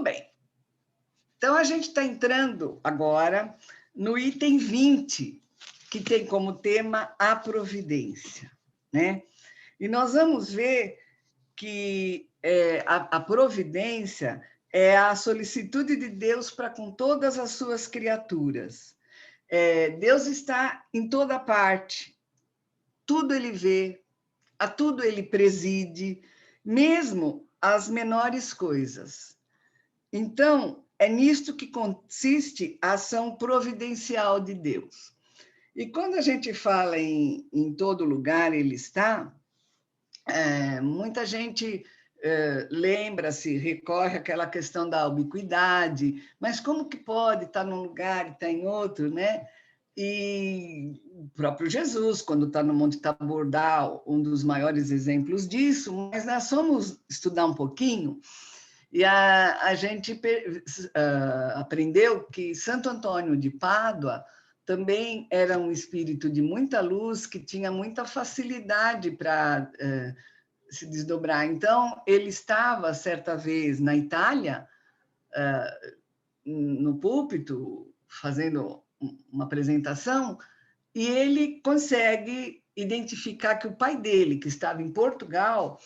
Muito bem. Então, a gente está entrando agora no item 20, que tem como tema a providência, né? E nós vamos ver que a providência é a solicitude de Deus para com todas as suas criaturas. Deus está em toda parte, tudo ele vê, a tudo ele preside, mesmo as menores coisas. Então, é nisto que consiste a ação providencial de Deus. E quando a gente fala em todo lugar ele está, muita gente lembra-se, recorre àquela questão da ubiquidade, mas como que pode estar num lugar e estar em outro, né? E o próprio Jesus, quando está no Monte Tabor, dá um dos maiores exemplos disso, mas nós vamos estudar um pouquinho, e a gente aprendeu que Santo Antônio de Pádua também era um espírito de muita luz, que tinha muita facilidade para se desdobrar. Então, ele estava, certa vez, na Itália, no púlpito, fazendo uma apresentação, e ele consegue identificar que o pai dele, que estava em Portugal,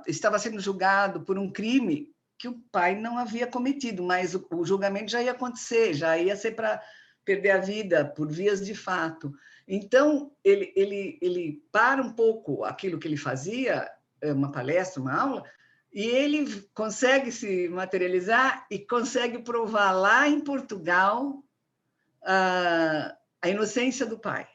estava sendo julgado por um crime que o pai não havia cometido, mas o julgamento já ia acontecer, já ia ser para perder a vida por vias de fato. Então, ele para um pouco aquilo que ele fazia, uma palestra, uma aula, e ele consegue se materializar e consegue provar lá em Portugal a inocência do pai.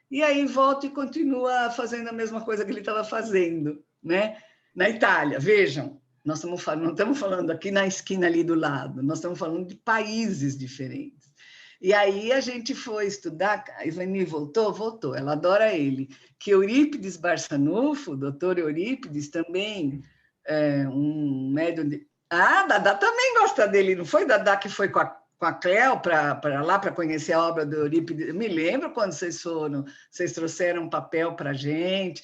E aí volta e continua fazendo a mesma coisa que ele estava fazendo, né? Na Itália, vejam, nós não estamos falando aqui na esquina ali do lado, nós estamos falando de países diferentes. E aí a gente foi estudar, a Ivani voltou, ela adora ele, que Eurípides Barçanufo, doutor Eurípides, também um médium de... Dadá também gosta dele, não foi Dadá que foi com a Cléo para lá, para conhecer a obra do Eurípides? Eu me lembro quando vocês foram, vocês trouxeram um papel para a gente.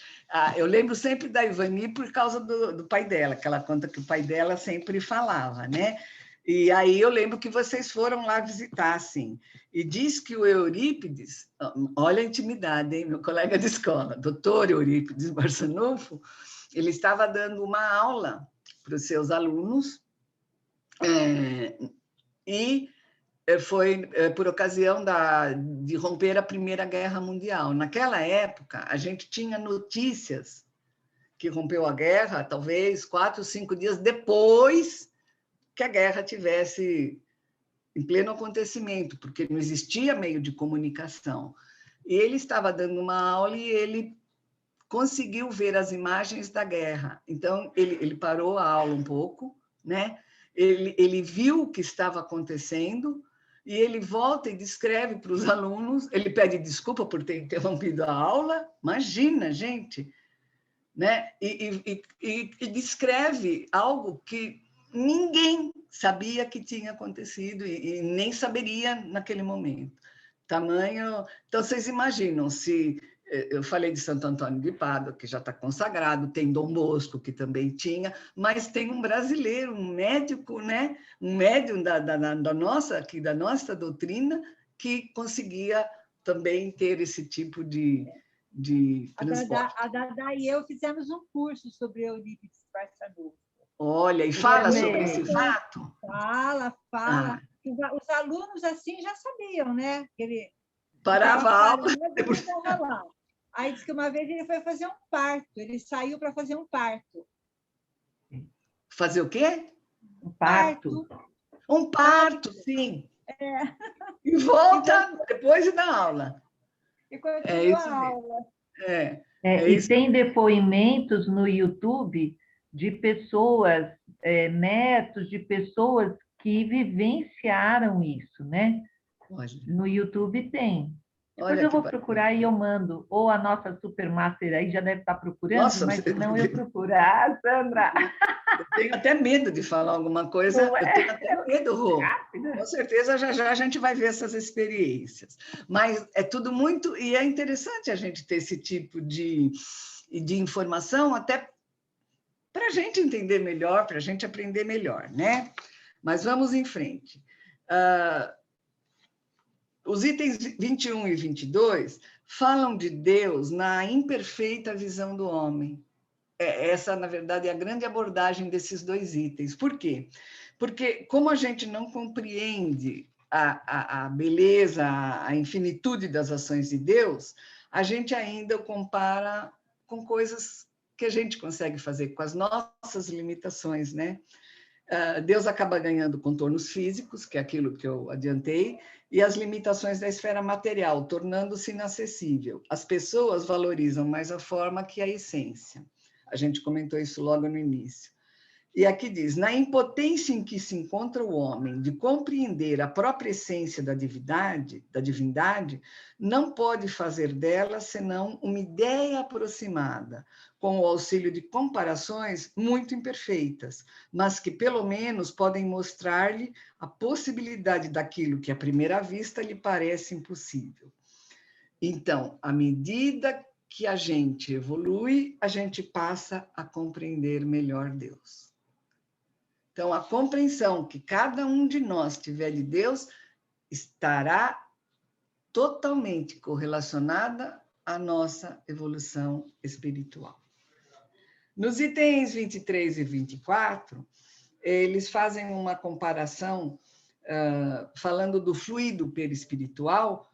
Eu lembro sempre da Ivani por causa do pai dela, que ela conta que o pai dela sempre falava, né? E aí eu lembro que vocês foram lá visitar, assim. E diz que o Eurípides, olha a intimidade, hein? Meu colega de escola, doutor Eurípides Barçanufo, ele estava dando uma aula para os seus alunos, e foi por ocasião de romper a Primeira Guerra Mundial. Naquela época, a gente tinha notícias que rompeu a guerra, talvez 4, 5 dias depois que a guerra tivesse em pleno acontecimento, porque não existia meio de comunicação. E ele estava dando uma aula e ele conseguiu ver as imagens da guerra. Então, ele parou a aula um pouco, né? Ele viu o que estava acontecendo, e ele volta e descreve para os alunos, ele pede desculpa por ter interrompido a aula, imagina, gente, né? E descreve algo que ninguém sabia que tinha acontecido e nem saberia naquele momento. Tamanho... Então, vocês imaginam, se... Eu falei de Santo Antônio de Pádua, que já está consagrado, tem Dom Bosco, que também tinha, mas tem um brasileiro, um médico, né? Um médium da nossa doutrina, que conseguia também ter esse tipo de transporte. A Dadá e eu fizemos um curso sobre Eurípides Barçanufo. Olha, e fala sobre esse fato? Fala. Os alunos, assim, já sabiam, né? Que ele parava a aula. Lá. Aí disse que uma vez ele foi fazer um parto, ele saiu para fazer um parto. Fazer o quê? Um parto. Um parto, sim. E volta depois de dar aula. E continua a aula. E tem depoimentos no YouTube de pessoas, netos de pessoas que vivenciaram isso, né? No YouTube tem. Depois eu vou procurar e eu mando. Ou a nossa Supermaster aí já deve estar procurando, mas se não eu procurar, Sandra. Eu tenho até medo de falar alguma coisa, eu tenho até medo, Rô. Com certeza, já a gente vai ver essas experiências. Mas é tudo muito... E é interessante a gente ter esse tipo de informação, até para a gente entender melhor, para a gente aprender melhor, né? Mas vamos em frente. Os itens 21 e 22 falam de Deus na imperfeita visão do homem. Essa, na verdade, é a grande abordagem desses dois itens. Por quê? Porque, como a gente não compreende a beleza, a infinitude das ações de Deus, a gente ainda o compara com coisas que a gente consegue fazer, com as nossas limitações, né? Deus acaba ganhando contornos físicos, que é aquilo que eu adiantei, e as limitações da esfera material, tornando-se inacessível. As pessoas valorizam mais a forma que a essência. A gente comentou isso logo no início. E aqui diz, na impotência em que se encontra o homem de compreender a própria essência da divindade, não pode fazer dela senão uma ideia aproximada, com o auxílio de comparações muito imperfeitas, mas que pelo menos podem mostrar-lhe a possibilidade daquilo que à primeira vista lhe parece impossível. Então, à medida que a gente evolui, a gente passa a compreender melhor Deus. Então, a compreensão que cada um de nós tiver de Deus estará totalmente correlacionada à nossa evolução espiritual. Nos itens 23 e 24, eles fazem uma comparação falando do fluido perispiritual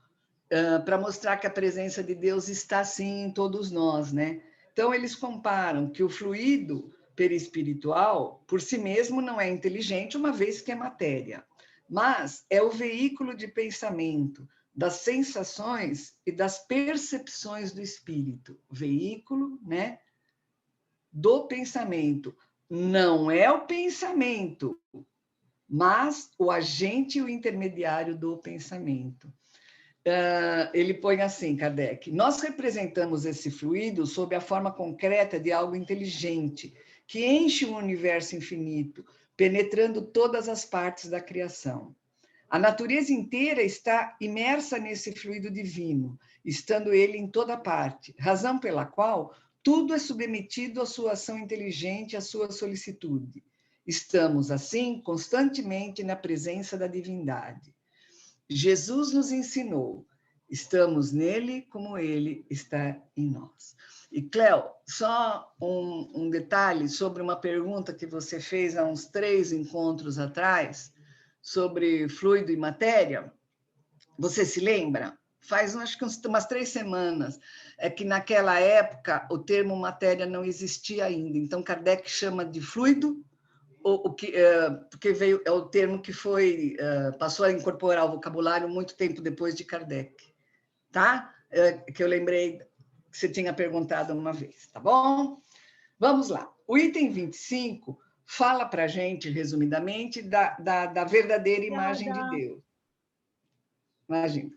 para mostrar que a presença de Deus está, sim, em todos nós, né? Então, eles comparam que o fluido perispiritual, por si mesmo, não é inteligente, uma vez que é matéria, mas é o veículo de pensamento, das sensações e das percepções do espírito. Veículo, né, do pensamento. Não é o pensamento, mas o agente e o intermediário do pensamento. Ele põe assim, Kardec, nós representamos esse fluido sob a forma concreta de algo inteligente, que enche o universo infinito, penetrando todas as partes da criação. A natureza inteira está imersa nesse fluido divino, estando ele em toda parte, razão pela qual tudo é submetido à sua ação inteligente, à sua solicitude. Estamos, assim, constantemente na presença da divindade. Jesus nos ensinou, estamos nele como ele está em nós. E, Cléo, só um detalhe sobre uma pergunta que você fez há uns 3 encontros atrás, sobre fluido e matéria. Você se lembra? Faz, acho que umas 3 semanas. É que naquela época o termo matéria não existia ainda. Então, Kardec chama de fluido, porque veio, é o termo que passou a incorporar o vocabulário muito tempo depois de Kardec, tá? Que eu lembrei que você tinha perguntado uma vez, tá bom? Vamos lá. O item 25 fala para a gente, resumidamente, da verdadeira imagem de Deus. Imagina.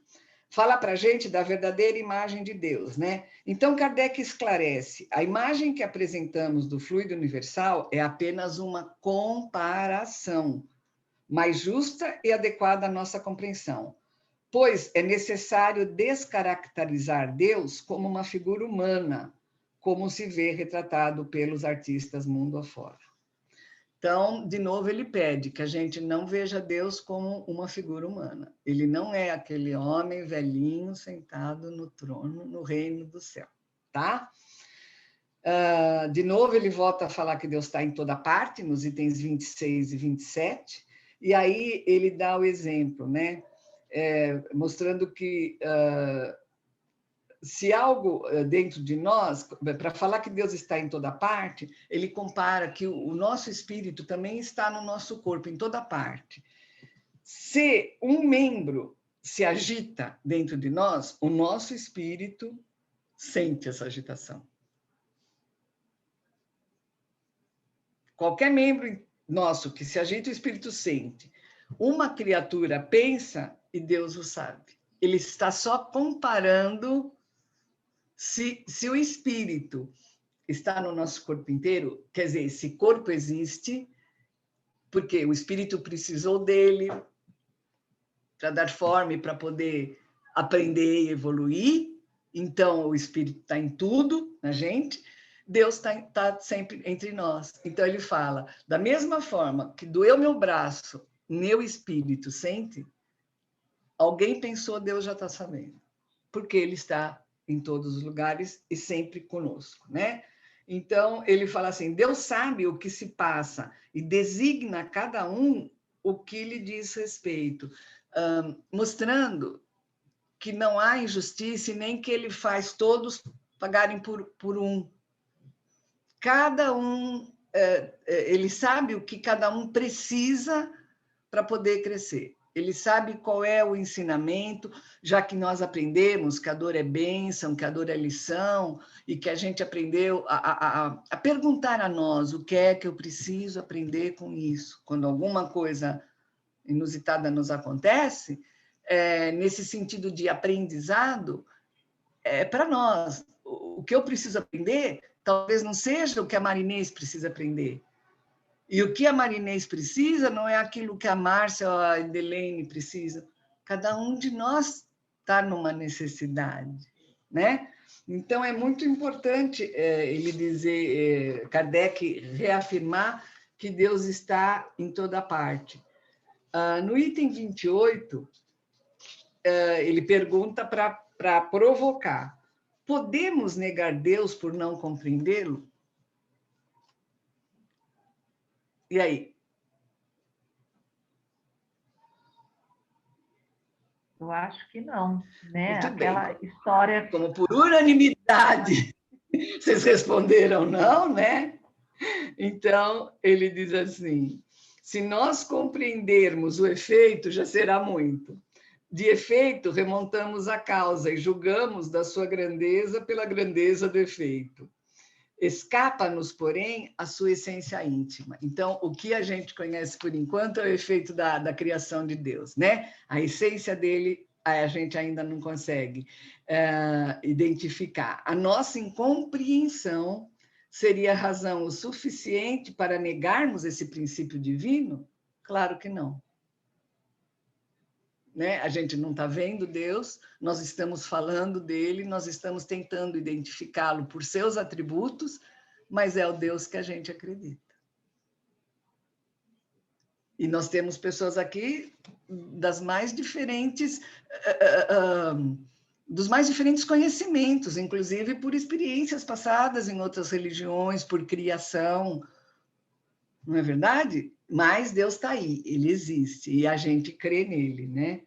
Fala para a gente da verdadeira imagem de Deus, né? Então, Kardec esclarece, a imagem que apresentamos do fluido universal é apenas uma comparação mais justa e adequada à nossa compreensão, pois é necessário descaracterizar Deus como uma figura humana, como se vê retratado pelos artistas mundo afora. Então, de novo, ele pede que a gente não veja Deus como uma figura humana. Ele não é aquele homem velhinho sentado no trono, no reino do céu, tá? De novo, ele volta a falar que Deus está em toda parte, nos itens 26 e 27, e aí ele dá o exemplo, né? Mostrando que se algo dentro de nós, para falar que Deus está em toda parte, ele compara que o nosso espírito também está no nosso corpo, em toda parte. Se um membro se agita dentro de nós, o nosso espírito sente essa agitação. Qualquer membro nosso que se agita, o espírito sente. Uma criatura pensa e Deus o sabe. Ele está só comparando. Se o espírito está no nosso corpo inteiro, quer dizer, esse corpo existe, porque o espírito precisou dele para dar forma e para poder aprender e evoluir, então o espírito está em tudo, na gente, Deus está sempre entre nós. Então, ele fala, da mesma forma que doeu meu braço, meu espírito sente, alguém pensou, Deus já está sabendo. Porque ele está em todos os lugares e sempre conosco, né? Então, ele fala assim, Deus sabe o que se passa e designa a cada um o que lhe diz respeito, mostrando que não há injustiça e nem que ele faz todos pagarem por um. Cada um, ele sabe o que cada um precisa para poder crescer. Ele sabe qual é o ensinamento, já que nós aprendemos que a dor é bênção, que a dor é lição, e que a gente aprendeu a perguntar a nós o que é que eu preciso aprender com isso. Quando alguma coisa inusitada nos acontece, nesse sentido de aprendizado, para nós, o que eu preciso aprender talvez não seja o que a Marinês precisa aprender. E o que a Marinês precisa não é aquilo que a Márcia ou a Edilene precisa. Cada um de nós está numa necessidade, né? Então, é muito importante ele dizer, Kardec reafirmar que Deus está em toda parte. No item 28, ele pergunta para provocar. Podemos negar Deus por não compreendê-lo? E aí? Eu acho que não, né? Muito Aquela bem. história... Como por unanimidade vocês responderam não, né? Então, ele diz assim, se nós compreendermos o efeito, já será muito. De efeito, remontamos a causa e julgamos da sua grandeza pela grandeza do efeito. Escapa-nos, porém, a sua essência íntima. Então, o que a gente conhece por enquanto é o efeito da criação de Deus, né? A essência dele a gente ainda não consegue identificar. A nossa incompreensão seria razão o suficiente para negarmos esse princípio divino? Claro que não. Né? A gente não está vendo Deus, nós estamos falando dele, nós estamos tentando identificá-lo por seus atributos, mas é o Deus que a gente acredita. E nós temos pessoas aqui das mais diferentes, dos mais diferentes conhecimentos, inclusive por experiências passadas em outras religiões, por criação, não é verdade? Mas Deus está aí, ele existe, e a gente crê nele, né?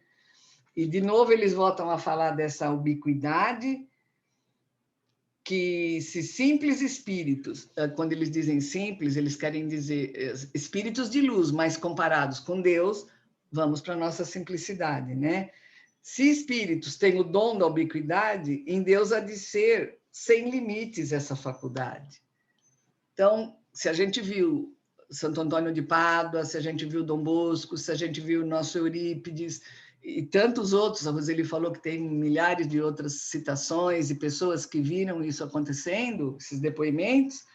E, de novo, eles voltam a falar dessa ubiquidade, que se simples espíritos, quando eles dizem simples, eles querem dizer espíritos de luz, mas comparados com Deus, vamos para a nossa simplicidade, né? Se espíritos têm o dom da ubiquidade, em Deus há de ser sem limites essa faculdade. Então, se a gente viu Santo Antônio de Pádua, se a gente viu Dom Bosco, se a gente viu o nosso Eurípides e tantos outros, a Roseli falou que tem milhares de outras citações e pessoas que viram isso acontecendo, esses depoimentos,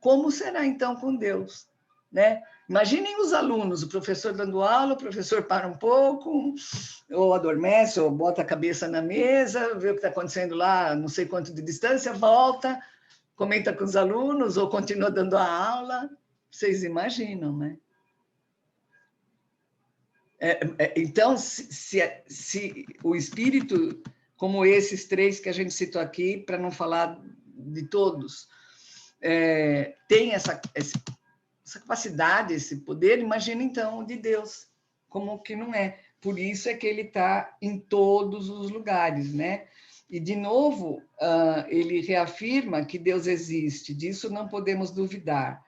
como será então com Deus, né? Imaginem os alunos, o professor dando aula, o professor para um pouco, ou adormece, ou bota a cabeça na mesa, vê o que está acontecendo lá, não sei quanto de distância, volta, comenta com os alunos, ou continua dando a aula. Vocês imaginam, né? Então, se o espírito, como esses três que a gente citou aqui, para não falar de todos, tem essa capacidade, esse poder, imagina então de Deus, como que não é. Por isso é que ele está em todos os lugares, né? E, de novo, ele reafirma que Deus existe, disso não podemos duvidar.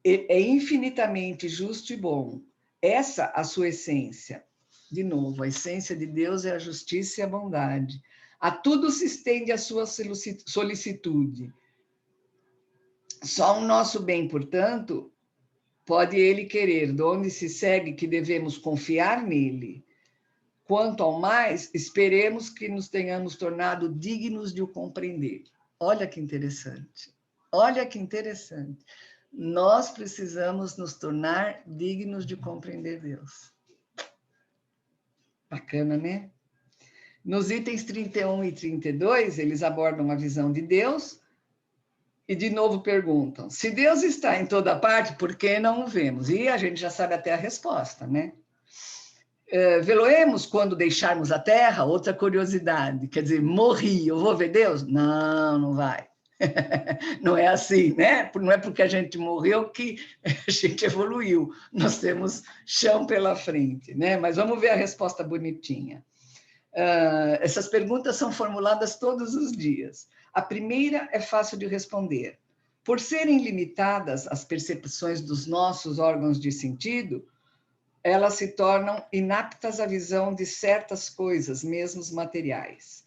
É infinitamente justo e bom. Essa a sua essência. De novo, a essência de Deus é a justiça e a bondade. A tudo se estende a sua solicitude. Só o nosso bem, portanto, pode ele querer, de onde se segue que devemos confiar nele. Quanto ao mais, esperemos que nos tenhamos tornado dignos de o compreender. Olha que interessante. Olha que interessante. Nós precisamos nos tornar dignos de compreender Deus. Bacana, né? Nos itens 31 e 32, eles abordam a visão de Deus, E, de novo, perguntam, se Deus está em toda parte, por que não o vemos? E a gente já sabe até a resposta, né? Vê-lo-emos quando deixarmos a Terra? Outra curiosidade. Quer dizer, morri, eu vou ver Deus? Não, não vai. Não é assim, né? Não é porque a gente morreu que a gente evoluiu. Nós temos chão pela frente, né? Mas vamos ver a resposta bonitinha. Essas perguntas são formuladas todos os dias. A primeira é fácil de responder. Por serem limitadas as percepções dos nossos órgãos de sentido, elas se tornam inaptas à visão de certas coisas, mesmo materiais.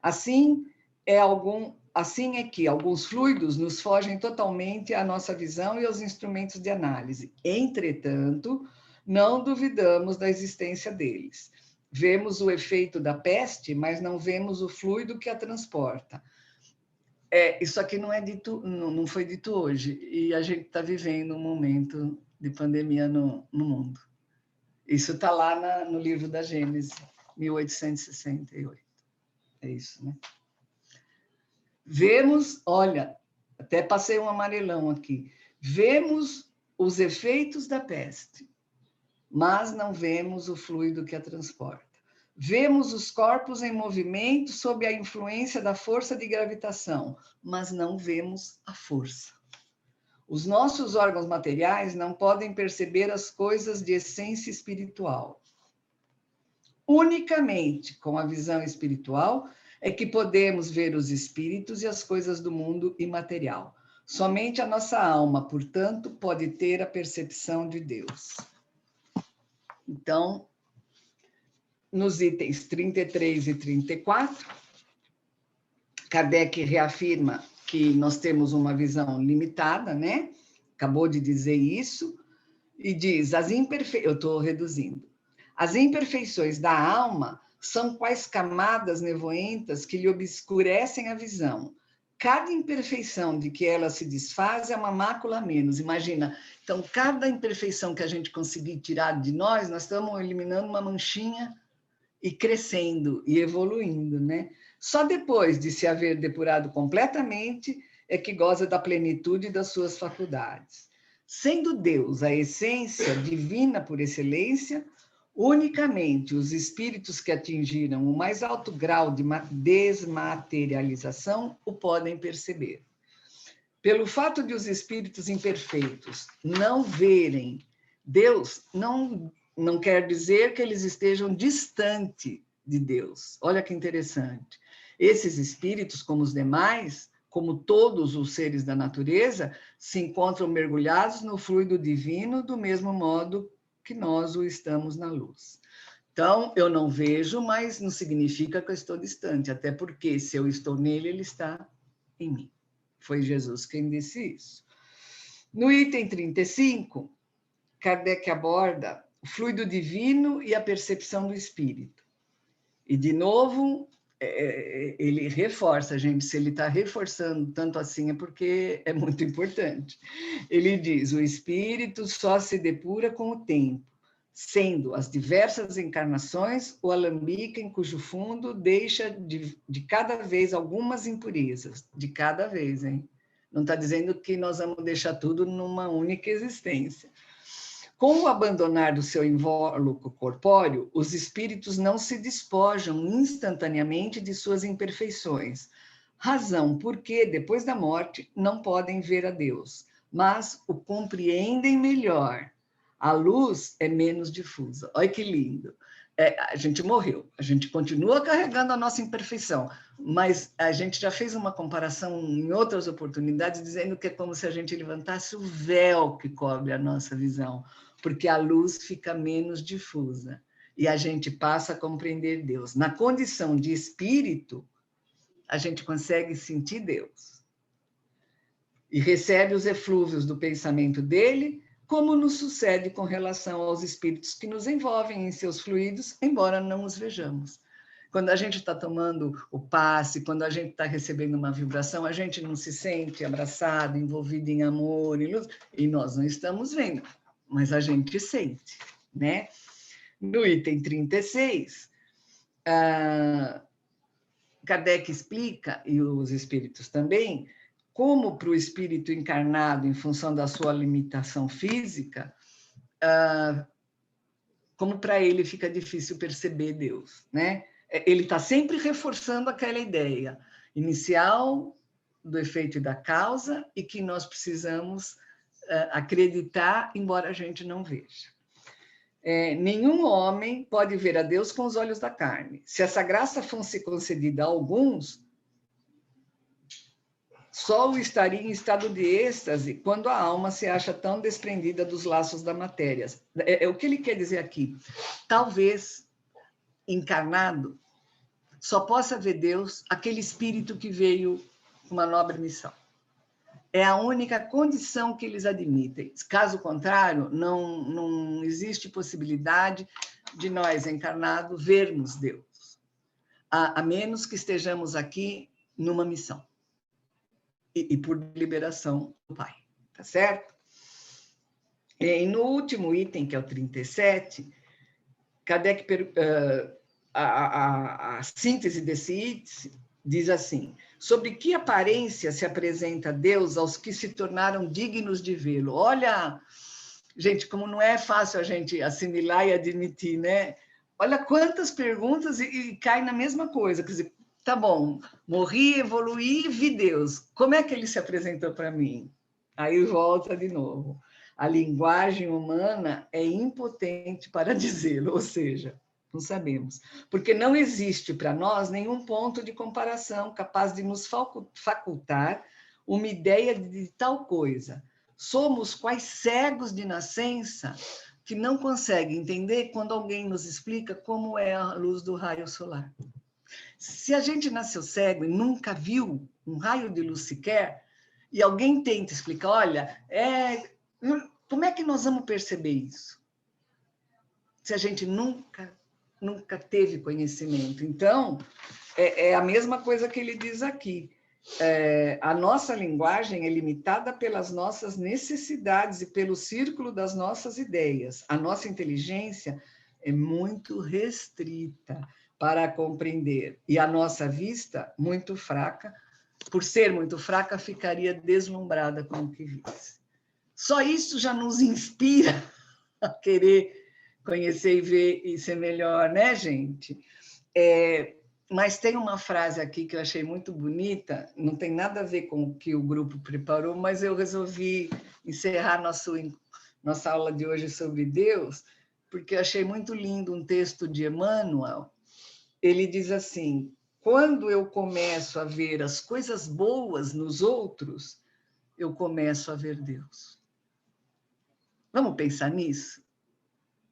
Assim é que alguns fluidos nos fogem totalmente à nossa visão e aos instrumentos de análise. Entretanto, não duvidamos da existência deles. Vemos o efeito da peste, mas não vemos o fluido que a transporta. Isso aqui não foi dito hoje, e a gente está vivendo um momento de pandemia no mundo. Isso está lá no livro da Gênesis, 1868. É isso, né? Vemos, olha, até passei um amarelão aqui. Vemos os efeitos da peste, mas não vemos o fluido que a transporta. Vemos os corpos em movimento sob a influência da força de gravitação, mas não vemos a força. Os nossos órgãos materiais não podem perceber as coisas de essência espiritual. Unicamente com a visão espiritual é que podemos ver os espíritos e as coisas do mundo imaterial. Somente a nossa alma, portanto, pode ter a percepção de Deus. Então, nos itens 33 e 34, Kardec reafirma que nós temos uma visão limitada, né? Acabou de dizer isso, e diz, eu estou reduzindo, as imperfeições da alma são quais camadas nevoentas que lhe obscurecem a visão. Cada imperfeição de que ela se desfaz é uma mácula a menos. Imagina, então, cada imperfeição que a gente conseguir tirar de nós estamos eliminando uma manchinha e crescendo e evoluindo, né? Só depois de se haver depurado completamente é que goza da plenitude das suas faculdades. Sendo Deus a essência divina por excelência, unicamente os espíritos que atingiram o mais alto grau de desmaterialização o podem perceber. Pelo fato de os espíritos imperfeitos não verem Deus, não quer dizer que eles estejam distante de Deus. Olha que interessante. Esses espíritos, como os demais, como todos os seres da natureza, se encontram mergulhados no fluido divino do mesmo modo que nós o estamos na luz. Então, eu não vejo, mas não significa que eu estou distante, até porque se eu estou nele, ele está em mim. Foi Jesus quem disse isso. No item 35, Kardec aborda o fluido divino e a percepção do espírito. E, de novo, ele reforça, gente, se ele está reforçando tanto assim é porque é muito importante. Ele diz, o espírito só se depura com o tempo, sendo as diversas encarnações o alambique em cujo fundo deixa de cada vez algumas impurezas, de cada vez, hein? Não está dizendo que nós vamos deixar tudo numa única existência. Com o abandonar do seu invólucro corpóreo, os espíritos não se despojam instantaneamente de suas imperfeições, razão porque, depois da morte, não podem ver a Deus, mas o compreendem melhor. A luz é menos difusa. Olha que lindo. A gente morreu, a gente continua carregando a nossa imperfeição, mas a gente já fez uma comparação em outras oportunidades, dizendo que é como se a gente levantasse o véu que cobre a nossa visão, porque a luz fica menos difusa e a gente passa a compreender Deus. Na condição de espírito, a gente consegue sentir Deus e recebe os eflúvios do pensamento dele, como nos sucede com relação aos espíritos que nos envolvem em seus fluidos, embora não os vejamos. Quando a gente está tomando o passe, quando a gente está recebendo uma vibração, a gente não se sente abraçado, envolvido em amor e luz, e nós não estamos vendo, mas a gente sente, né? No item 36, Kardec explica, e os espíritos também, como para o espírito encarnado, em função da sua limitação física, como para ele fica difícil perceber Deus, né? Ele está sempre reforçando aquela ideia inicial do efeito e da causa, e que nós precisamos acreditar, embora a gente não veja. Nenhum homem pode ver a Deus com os olhos da carne. Se essa graça fosse concedida a alguns, só o estaria em estado de êxtase quando a alma se acha tão desprendida dos laços da matéria. O que ele quer dizer aqui? Talvez, encarnado, só possa ver Deus aquele espírito que veio com uma nobre missão. É a única condição que eles admitem. Caso contrário, não existe possibilidade de nós, encarnados, vermos Deus, a menos que estejamos aqui numa missão. E por liberação do Pai, tá certo? E no último item, que é o 37, Kardec, a síntese desse item diz assim: sobre que aparência se apresenta Deus aos que se tornaram dignos de vê-lo? Olha, gente, como não é fácil a gente assimilar e admitir, né? Olha quantas perguntas e cai na mesma coisa, quer dizer, tá bom, morri, evoluí, vi Deus. Como é que ele se apresentou para mim? Aí volta de novo. A linguagem humana é impotente para dizê-lo, ou seja, não sabemos. Porque não existe para nós nenhum ponto de comparação capaz de nos facultar uma ideia de tal coisa. Somos quais cegos de nascença que não conseguem entender quando alguém nos explica como é a luz do raio solar. Se a gente nasceu cego e nunca viu um raio de luz sequer, e alguém tenta explicar, olha, como é que nós vamos perceber isso? Se a gente nunca teve conhecimento. Então, é a mesma coisa que ele diz aqui. A nossa linguagem é limitada pelas nossas necessidades e pelo círculo das nossas ideias. A nossa inteligência é muito restrita para compreender. E a nossa vista, muito fraca, por ser muito fraca, ficaria deslumbrada com o que visse. Só isso já nos inspira a querer conhecer e ver e ser melhor, né, gente? Mas tem uma frase aqui que eu achei muito bonita, não tem nada a ver com o que o grupo preparou, mas eu resolvi encerrar nossa aula de hoje sobre Deus, porque eu achei muito lindo um texto de Emmanuel. Ele diz assim: quando eu começo a ver as coisas boas nos outros, eu começo a ver Deus. Vamos pensar nisso?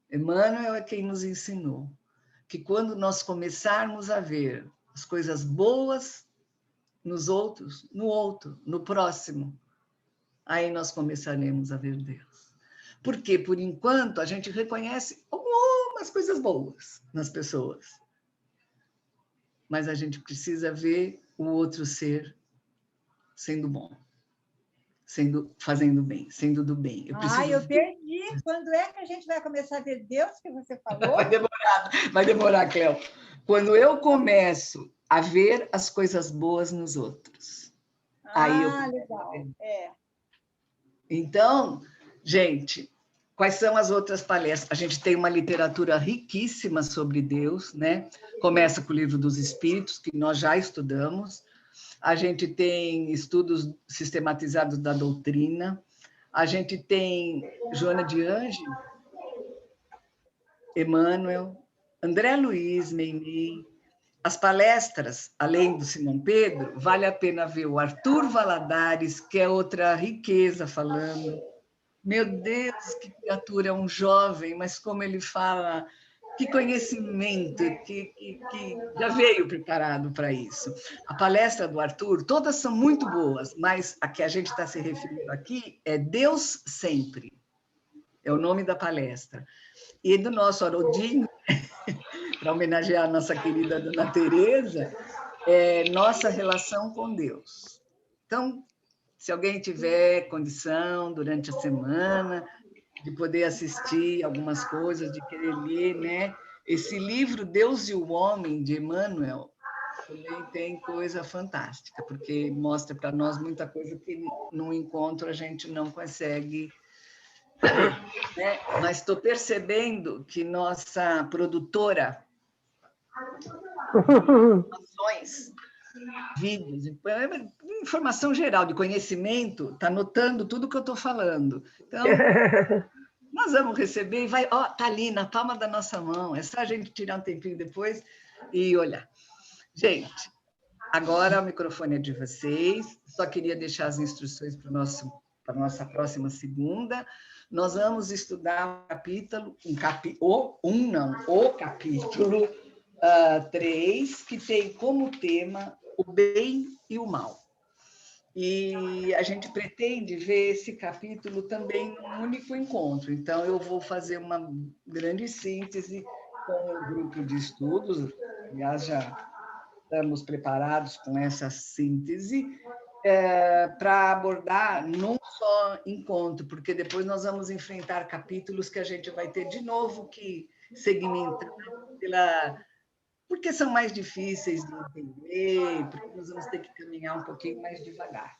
Emmanuel é quem nos ensinou que quando nós começarmos a ver as coisas boas nos outros, no outro, no próximo, aí nós começaremos a ver Deus. Porque, por enquanto, a gente reconhece algumas coisas boas nas pessoas. Mas a gente precisa ver o outro ser sendo bom, fazendo bem, sendo do bem. Eu perdi. Quando é que a gente vai começar a ver Deus, que você falou? Vai demorar, Cléo. Quando eu começo a ver as coisas boas nos outros. Legal. Então, gente, quais são as outras palestras? A gente tem uma literatura riquíssima sobre Deus, né? Começa com o Livro dos Espíritos, que nós já estudamos. A gente tem estudos sistematizados da doutrina. A gente tem Joana de Ângelo, Emmanuel, André Luiz, Meimei. As palestras, além do Simão Pedro, vale a pena ver o Arthur Valadares, que é outra riqueza falando. Meu Deus, que criatura, é um jovem, mas como ele fala, que conhecimento, que já veio preparado para isso. A palestra do Arthur, todas são muito boas, mas a que a gente está se referindo aqui é Deus Sempre. É o nome da palestra. E do nosso Haroldinho, para homenagear a nossa querida Dona Teresa, nossa relação com Deus. Então, se alguém tiver condição durante a semana de poder assistir algumas coisas, de querer ler, né? Esse livro, Deus e o Homem, de Emmanuel, também tem coisa fantástica, porque mostra para nós muita coisa que no encontro a gente não consegue ver, né? Mas estou percebendo que nossa produtora ações, vídeos, informação geral de conhecimento, está anotando tudo que eu estou falando. Então, nós vamos receber e vai, ó, tá ali na palma da nossa mão. É só a gente tirar um tempinho depois e olhar. Gente, agora o microfone é de vocês. Só queria deixar as instruções para a nossa próxima segunda. Nós vamos estudar o capítulo 3, que tem como tema o bem e o mal. E a gente pretende ver esse capítulo também num único encontro. Então, eu vou fazer uma grande síntese com o grupo de estudos. Aliás, já estamos preparados com essa síntese para abordar num só encontro, porque depois nós vamos enfrentar capítulos que a gente vai ter de novo que segmentar porque são mais difíceis de entender, porque nós vamos ter que caminhar um pouquinho mais devagar.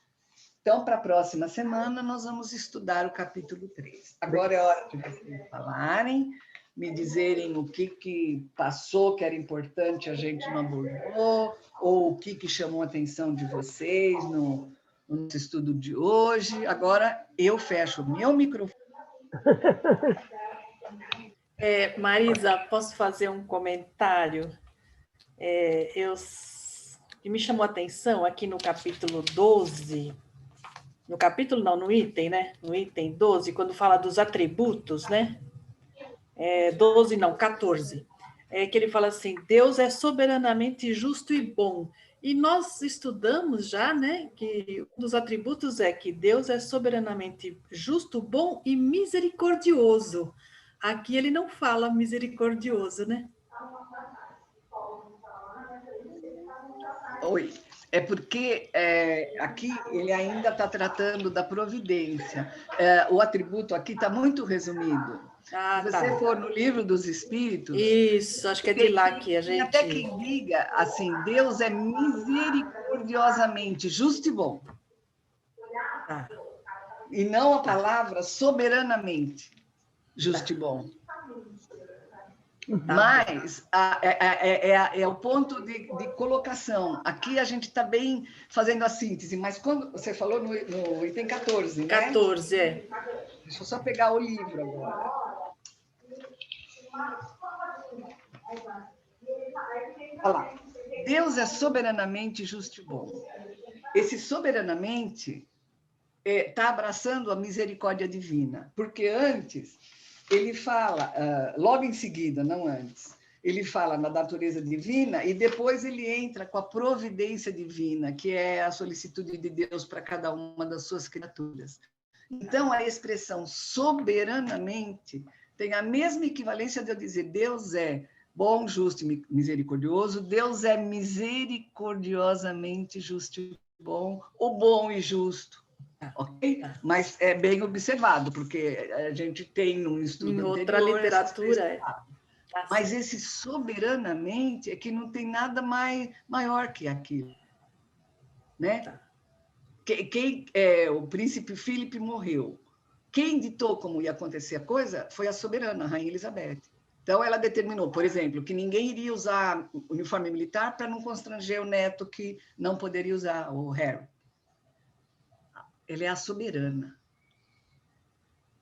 Então, para a próxima semana, nós vamos estudar o capítulo 3. Agora é hora de vocês falarem, me dizerem o que passou, que era importante, a gente não abordou, ou o que chamou a atenção de vocês no nosso estudo de hoje. Agora, eu fecho o meu microfone. Marisa, posso fazer um comentário? Que me chamou a atenção aqui no capítulo 12, no capítulo não, no item, né? No item 12, quando fala dos atributos, né? 12 não, 14. Que ele fala assim, Deus é soberanamente justo e bom. E nós estudamos já, né, que um dos atributos é que Deus é soberanamente justo, bom e misericordioso. Aqui ele não fala misericordioso, né? Oi, é porque aqui ele ainda está tratando da providência. O atributo aqui está muito resumido. Se você for no livro dos Espíritos... Isso, acho que é de lá que a gente... Até quem diga assim, Deus é misericordiosamente justo e bom. E não a palavra soberanamente justo e bom. Mas é o ponto de colocação. Aqui a gente está bem fazendo a síntese, mas quando você falou no item 14, né? 14, Deixa eu só pegar o livro agora. Olha lá. Deus é soberanamente justo e bom. Esse soberanamente está abraçando a misericórdia divina, porque antes... ele fala, logo em seguida, não antes, ele fala na natureza divina e depois ele entra com a providência divina, que é a solicitude de Deus para cada uma das suas criaturas. Então, a expressão soberanamente tem a mesma equivalência de eu dizer Deus é bom, justo e misericordioso, Deus é misericordiosamente justo e bom, o bom e justo. Ok? Mas é bem observado, porque a gente tem um estudo em outra anterior, literatura. Mas esse soberanamente é que não tem nada maior que aquilo. Né? O príncipe Filipe morreu. Quem ditou como ia acontecer a coisa foi a soberana, a Rainha Elizabeth. Então, ela determinou, por exemplo, que ninguém iria usar uniforme militar para não constranger o neto que não poderia usar, o Harry. Ela é a soberana.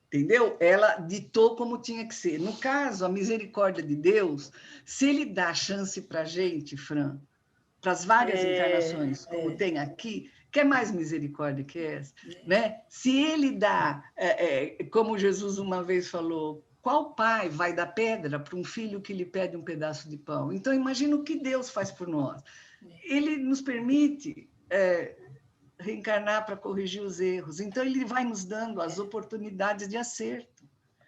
Entendeu? Ela ditou como tinha que ser. No caso, a misericórdia de Deus, se ele dá chance para a gente, Fran, para as várias encarnações, como tem aqui, quer mais misericórdia que essa? Né? Se ele dá, como Jesus uma vez falou, qual pai vai dar pedra para um filho que lhe pede um pedaço de pão? Então, imagina o que Deus faz por nós. Ele nos permite... reencarnar para corrigir os erros. Então, ele vai nos dando as oportunidades de acerto.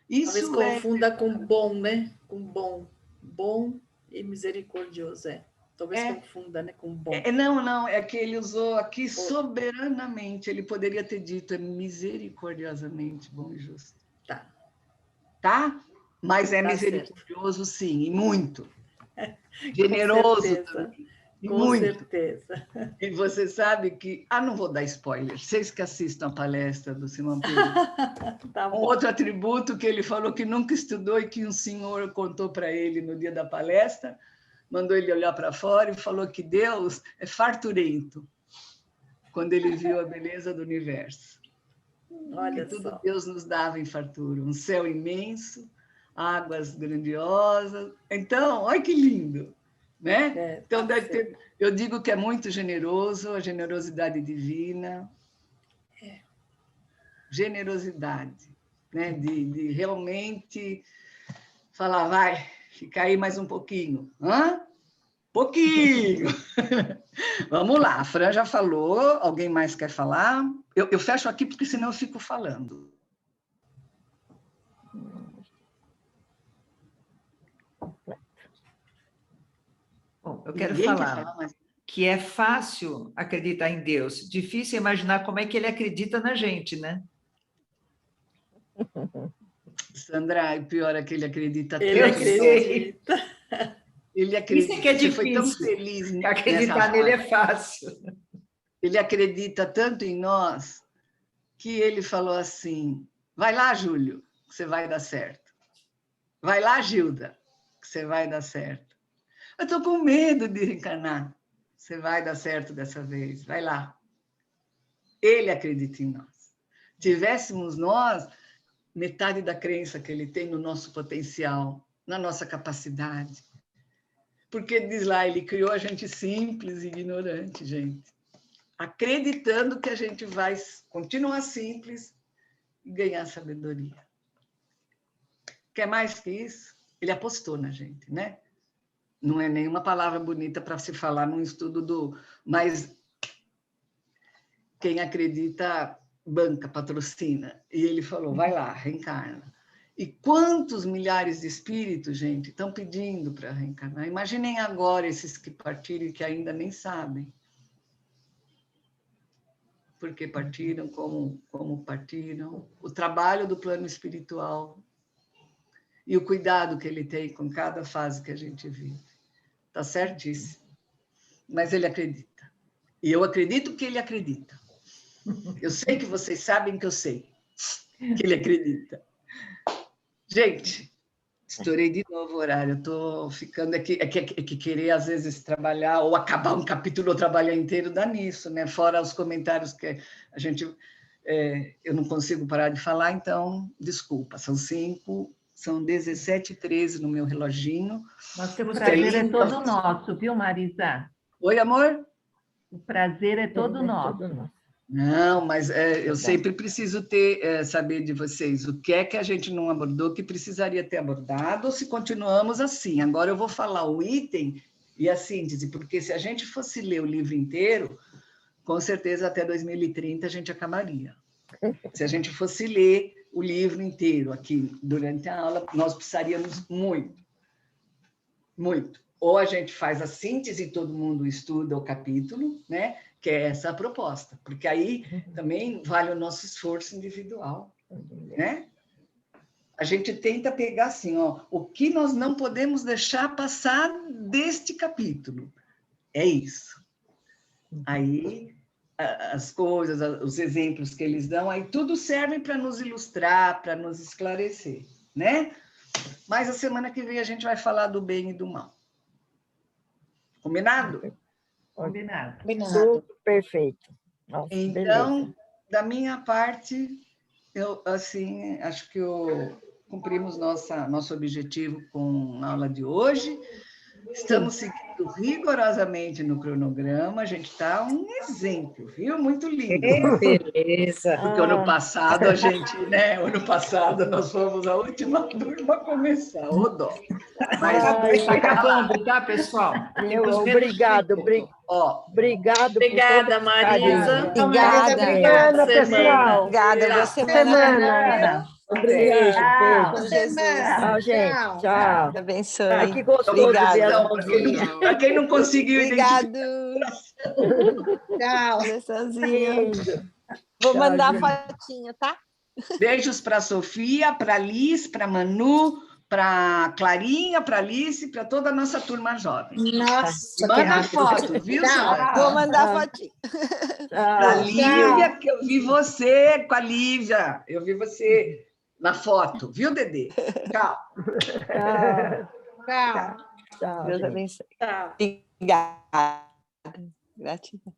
Talvez confunda com bom, né? Com bom. Bom e misericordioso, Talvez confunda, né? Com bom. Não, é que ele usou aqui soberanamente. Ele poderia ter dito misericordiosamente bom e justo. Tá? Mas é misericordioso, certo. Sim, e muito. Generoso também. Com muito. certeza. E você sabe que... não vou dar spoiler. Vocês que assistam a palestra do Simão Pedro. Tá Um bom. outro atributo que ele falou que nunca estudou e que um senhor contou para ele no dia da palestra, mandou ele olhar para fora e falou que Deus é farturento, quando ele viu a beleza do universo. Olha Que tudo só. Deus nos dava em fartura. Um céu imenso, águas grandiosas. Então, olha que lindo, né? Então, deve ter, eu digo que é muito generoso, a generosidade divina. Generosidade, né? De realmente falar, vai, fica aí mais um pouquinho. Pouquinho! Vamos lá, a Fran já falou, alguém mais quer falar? Eu fecho aqui, porque senão eu fico falando. Bom, eu quero Ninguém quer falar mas... que é fácil acreditar em Deus, difícil imaginar como é que ele acredita na gente, né? Sandra, o pior é que ele acredita tanto. Ele acredita. Ele acredita. Isso é que é Você foi tão difícil. feliz Acreditar nele é fácil. Ele acredita tanto em nós que ele falou assim: vai lá, Júlio, que você vai dar certo. Vai lá, Gilda, que você vai dar certo. Eu estou com medo de reencarnar. Você vai dar certo dessa vez. Vai lá. Ele acredita em nós. Tivéssemos nós metade da crença que ele tem no nosso potencial, na nossa capacidade. Porque, diz lá, ele criou a gente simples e ignorante, gente. Acreditando que a gente vai continuar simples e ganhar sabedoria. Quer mais que isso? Ele apostou na gente, né? Não é nenhuma palavra bonita para se falar num estudo mas quem acredita banca, patrocina. E ele falou, vai lá, reencarna. E quantos milhares de espíritos, gente, estão pedindo para reencarnar? Imaginem agora esses que partiram e que ainda nem sabem. Porque partiram, como partiram. O trabalho do plano espiritual e o cuidado que ele tem com cada fase que a gente vive. Está certíssimo. Mas ele acredita. E eu acredito que ele acredita. Eu sei que vocês sabem que eu sei que ele acredita. Gente, estourei de novo o horário. Eu estou ficando aqui. É que querer, às vezes, trabalhar ou acabar um capítulo ou trabalhar inteiro dá nisso, né? Fora os comentários que a gente... eu não consigo parar de falar, então, desculpa. São 17h13 no meu reloginho. Nós temos o prazer é todo nosso, viu, Marisa? Oi, amor? O prazer é todo nosso. Não, mas eu sempre preciso saber de vocês o que é que a gente não abordou, que precisaria ter abordado, ou se continuamos assim. Agora eu vou falar o item e a síntese, porque se a gente fosse ler o livro inteiro, com certeza até 2030 a gente acabaria. Se a gente fosse ler o livro inteiro aqui durante a aula, nós precisaríamos muito. Ou a gente faz a síntese e todo mundo estuda o capítulo, né? Que é essa a proposta, porque aí também vale o nosso esforço individual, né? A gente tenta pegar assim, o que nós não podemos deixar passar deste capítulo. É isso. Aí as coisas, os exemplos que eles dão, aí tudo serve para nos ilustrar, para nos esclarecer, né? Mas a semana que vem a gente vai falar do bem e do mal. Combinado? Combinado. Tudo perfeito. Nossa, então, beleza. Da minha parte, eu assim, acho que cumprimos nosso objetivo com a aula de hoje. Estamos seguindo rigorosamente no cronograma, a gente está um exemplo, viu? Muito lindo. Beleza. Porque ano passado ano passado nós fomos a última turma a começar, ô dó. Mas Está acabando, tá, pessoal? Obrigado. Obrigada, Marisa. Obrigada, pessoal. Obrigada, boa semana. Obrigado. Com Jesus. Tchau, gente. Tchau. Deus abençoe. Que gostoso Obrigada. ver as mãozinhas. Para quem não conseguiu Obrigado. Tchau. Coraçãozinho. Vou mandar a fotinho, tá? Beijos para a Sofia, para a Liz, para a Manu, para Clarinha, para Alice, para toda a nossa turma jovem. Nossa, Manda foto, viu, Soraya? Vou mandar fotinho. Para Lívia, que eu vi você com a Lívia. Eu vi você na foto, viu, Dedê? Tchau. Tchau. Tchau, Deus gente. abençoe. Tá. Obrigada. Gratidão.